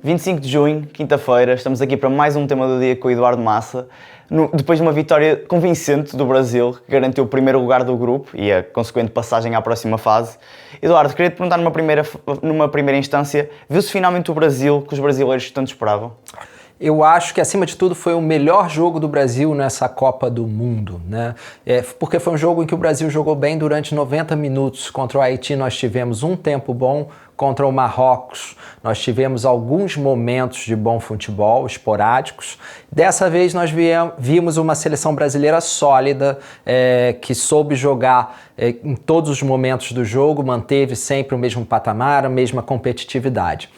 25 de junho, quinta-feira, estamos aqui para mais um tema do dia com o Eduardo Massa. Depois de uma vitória convincente do Brasil, que garantiu o primeiro lugar do grupo e a consequente passagem à próxima fase. Eduardo, queria te perguntar numa primeira instância, viu-se finalmente o Brasil que os brasileiros tanto esperavam? Eu acho que, acima de tudo, foi o melhor jogo do Brasil nessa Copa do Mundo, né? Porque foi um jogo em que o Brasil jogou bem durante 90 minutos. Contra o Haiti nós tivemos um tempo bom, contra o Marrocos nós tivemos alguns momentos de bom futebol, esporádicos. Dessa vez nós vimos uma seleção brasileira sólida, que soube jogar em todos os momentos do jogo, manteve sempre o mesmo patamar, a mesma competitividade.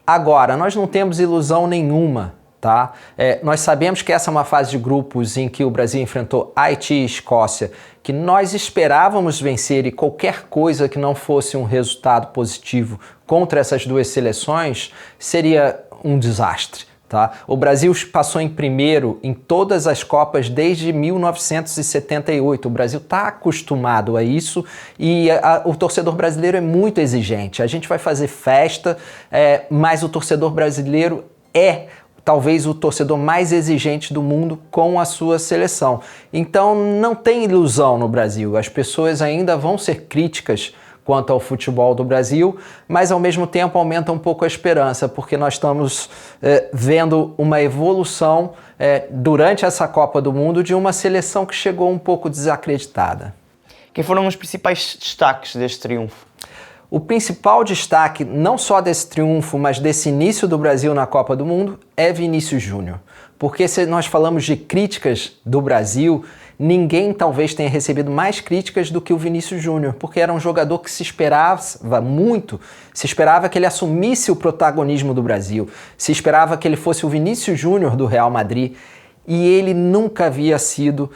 Agora, nós não temos ilusão nenhuma. Tá? Nós sabemos que essa é uma fase de grupos em que o Brasil enfrentou Haiti e Escócia, que nós esperávamos vencer, e qualquer coisa que não fosse um resultado positivo contra essas duas seleções seria um desastre. Tá? O Brasil passou em primeiro em todas as Copas desde 1978. O Brasil está acostumado a isso e o torcedor brasileiro é muito exigente. A gente vai fazer festa, mas o torcedor brasileiro talvez o torcedor mais exigente do mundo com a sua seleção. Então não tem ilusão no Brasil. As pessoas ainda vão ser críticas quanto ao futebol do Brasil, mas ao mesmo tempo aumenta um pouco a esperança, porque nós estamos vendo uma evolução durante essa Copa do Mundo de uma seleção que chegou um pouco desacreditada. Quem foram os principais destaques deste triunfo? O principal destaque, não só desse triunfo, mas desse início do Brasil na Copa do Mundo, é Vinícius Júnior. Porque se nós falamos de críticas do Brasil, ninguém talvez tenha recebido mais críticas do que o Vinícius Júnior, porque era um jogador que se esperava muito, se esperava que ele assumisse o protagonismo do Brasil, se esperava que ele fosse o Vinícius Júnior do Real Madrid. E ele nunca havia sido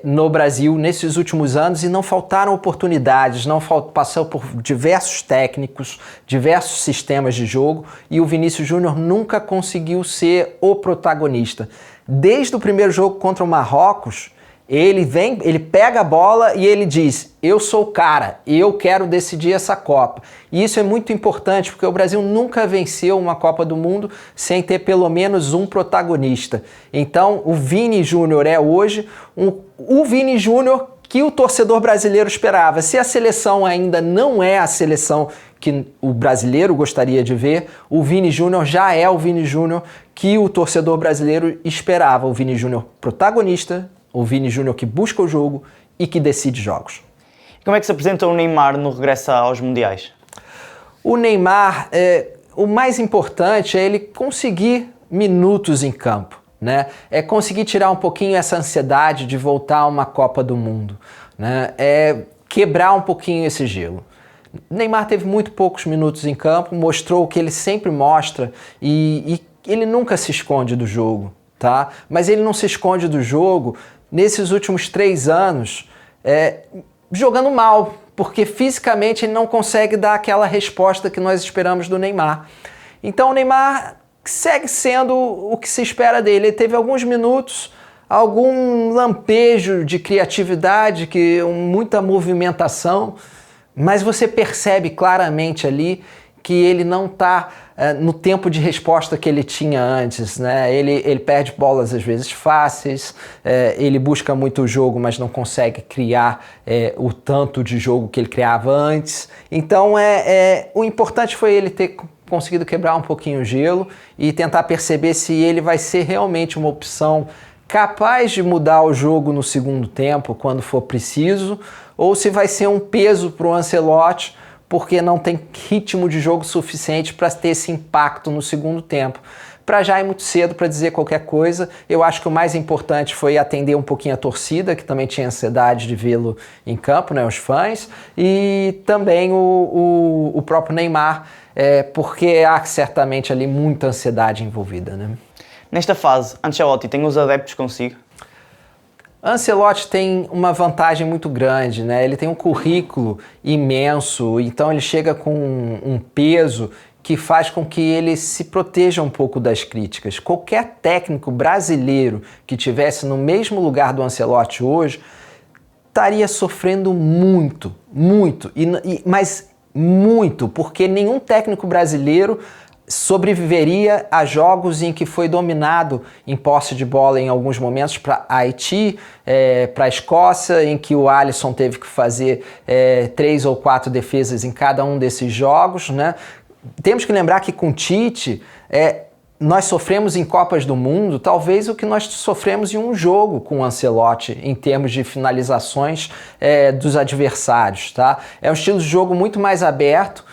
no Brasil nesses últimos anos e não faltaram oportunidades, passou por diversos técnicos, diversos sistemas de jogo e o Vinícius Júnior nunca conseguiu ser o protagonista. Desde o primeiro jogo contra o Marrocos, ele pega a bola e ele diz: eu sou o cara, eu quero decidir essa Copa. E isso é muito importante, porque o Brasil nunca venceu uma Copa do Mundo sem ter pelo menos um protagonista. Então, o Vini Júnior é hoje o Vini Júnior que o torcedor brasileiro esperava. Se a seleção ainda não é a seleção que o brasileiro gostaria de ver, o Vini Júnior já é o Vini Júnior que o torcedor brasileiro esperava. O Vini Júnior protagonista, o Vini Júnior que busca o jogo e que decide jogos. Como é que se apresenta o Neymar no regresso aos Mundiais? O Neymar, o mais importante é ele conseguir minutos em campo, né? É conseguir tirar um pouquinho essa ansiedade de voltar a uma Copa do Mundo, né? É quebrar um pouquinho esse gelo. Neymar teve muito poucos minutos em campo, mostrou o que ele sempre mostra e ele nunca se esconde do jogo, tá? Mas ele não se esconde do jogo nesses últimos 3 anos jogando mal, porque fisicamente ele não consegue dar aquela resposta que nós esperamos do Neymar. Então o Neymar segue sendo o que se espera dele. Ele teve alguns minutos, algum lampejo de criatividade, muita movimentação, mas você percebe claramente ali que ele não está no tempo de resposta que ele tinha antes, né? Ele perde bolas às vezes fáceis, ele busca muito o jogo, mas não consegue criar o tanto de jogo que ele criava antes. Então o importante foi ele ter conseguido quebrar um pouquinho o gelo e tentar perceber se ele vai ser realmente uma opção capaz de mudar o jogo no segundo tempo, quando for preciso, ou se vai ser um peso para o Ancelotti, porque não tem ritmo de jogo suficiente para ter esse impacto no segundo tempo. Para já é muito cedo para dizer qualquer coisa. Eu acho que o mais importante foi atender um pouquinho a torcida, que também tinha ansiedade de vê-lo em campo, né, os fãs, e também o próprio Neymar, porque há certamente ali muita ansiedade envolvida, né? Nesta fase, Ancelotti tem os adeptos consigo? Ancelotti tem uma vantagem muito grande, né? Ele tem um currículo imenso, então ele chega com um peso que faz com que ele se proteja um pouco das críticas. Qualquer técnico brasileiro que tivesse no mesmo lugar do Ancelotti hoje estaria sofrendo muito, muito, mas muito, porque nenhum técnico brasileiro sobreviveria a jogos em que foi dominado em posse de bola em alguns momentos para Haiti, para a Escócia, em que o Alisson teve que fazer 3 ou 4 defesas em cada um desses jogos, né? Temos que lembrar que com Tite, nós sofremos em Copas do Mundo talvez o que nós sofremos em um jogo com o Ancelotti em termos de finalizações dos adversários, tá? É um estilo de jogo muito mais aberto,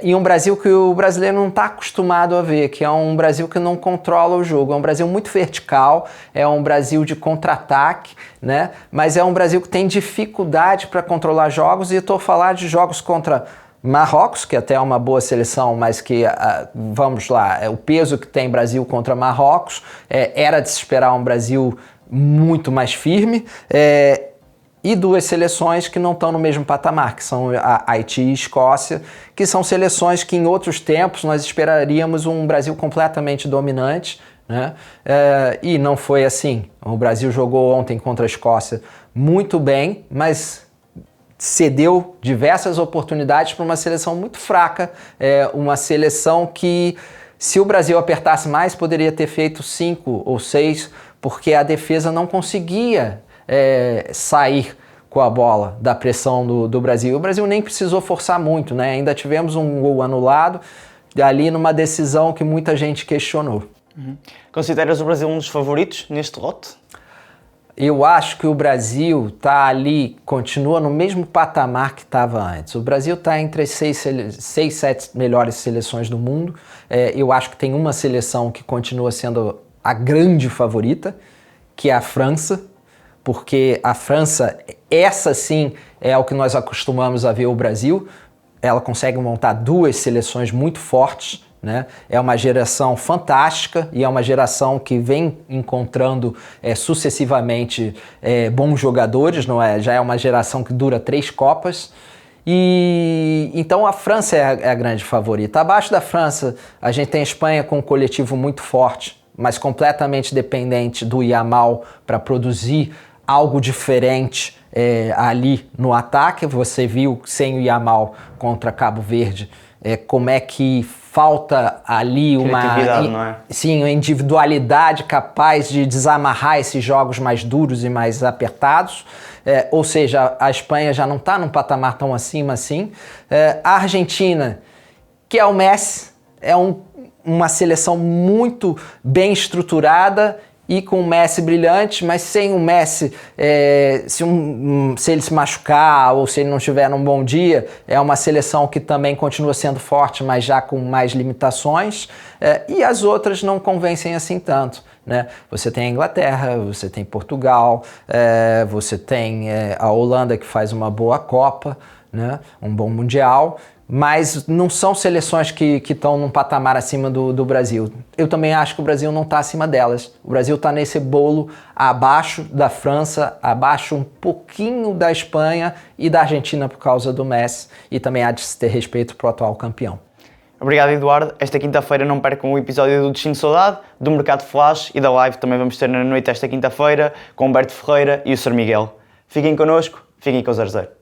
e um Brasil que o brasileiro não está acostumado a ver, que é um Brasil que não controla o jogo, é um Brasil muito vertical, é um Brasil de contra-ataque, né? Mas é um Brasil que tem dificuldade para controlar jogos, e estou falando de jogos contra Marrocos, que até é uma boa seleção, mas que, vamos lá, o peso que tem Brasil contra Marrocos, era de se esperar um Brasil muito mais firme, e 2 seleções que não estão no mesmo patamar, que são a Haiti e Escócia, que são seleções que em outros tempos nós esperaríamos um Brasil completamente dominante, né? E não foi assim. O Brasil jogou ontem contra a Escócia muito bem, mas cedeu diversas oportunidades para uma seleção muito fraca, uma seleção que, se o Brasil apertasse mais, poderia ter feito 5 ou 6, porque a defesa não conseguia sair com a bola da pressão do Brasil. O Brasil nem precisou forçar muito, né? Ainda tivemos um gol anulado ali numa decisão que muita gente questionou. Consideras o Brasil um dos favoritos neste lote? Eu acho que o Brasil está ali, continua no mesmo patamar que estava antes. O Brasil está entre as 6, 7 melhores seleções do mundo. Eu acho que tem uma seleção que continua sendo a grande favorita, que é a França, porque a França, essa sim, é o que nós acostumamos a ver o Brasil. Ela consegue montar 2 seleções muito fortes, né? É uma geração fantástica e é uma geração que vem encontrando sucessivamente bons jogadores, não é? Já é uma geração que dura 3 Copas. E então a França é a grande favorita. Abaixo da França, a gente tem a Espanha com um coletivo muito forte, mas completamente dependente do Yamal para produzir algo diferente ali no ataque. Você viu sem o Yamal contra Cabo Verde como é que falta ali uma individualidade capaz de desamarrar esses jogos mais duros e mais apertados. Ou seja, a Espanha já não está num patamar tão acima assim. A Argentina, que é o Messi, é uma seleção muito bem estruturada e com o Messi brilhante, mas sem o Messi, se ele se machucar ou se ele não estiver num bom dia, é uma seleção que também continua sendo forte, mas já com mais limitações, e as outras não convencem assim tanto, né? Você tem a Inglaterra, você tem Portugal, você tem a Holanda, que faz uma boa Copa, né? Um bom Mundial, mas não são seleções que estão num patamar acima do Brasil. Eu também acho que o Brasil não está acima delas. O Brasil está nesse bolo abaixo da França, abaixo um pouquinho da Espanha e da Argentina por causa do Messi, e também há de se ter respeito para o atual campeão. Obrigado, Eduardo. Esta quinta-feira não percam o episódio do Destino Saudade, do Mercado Flash e da live também vamos ter na noite esta quinta-feira com o Humberto Ferreira e o Sr. Miguel. Fiquem connosco, fiquem com o 00.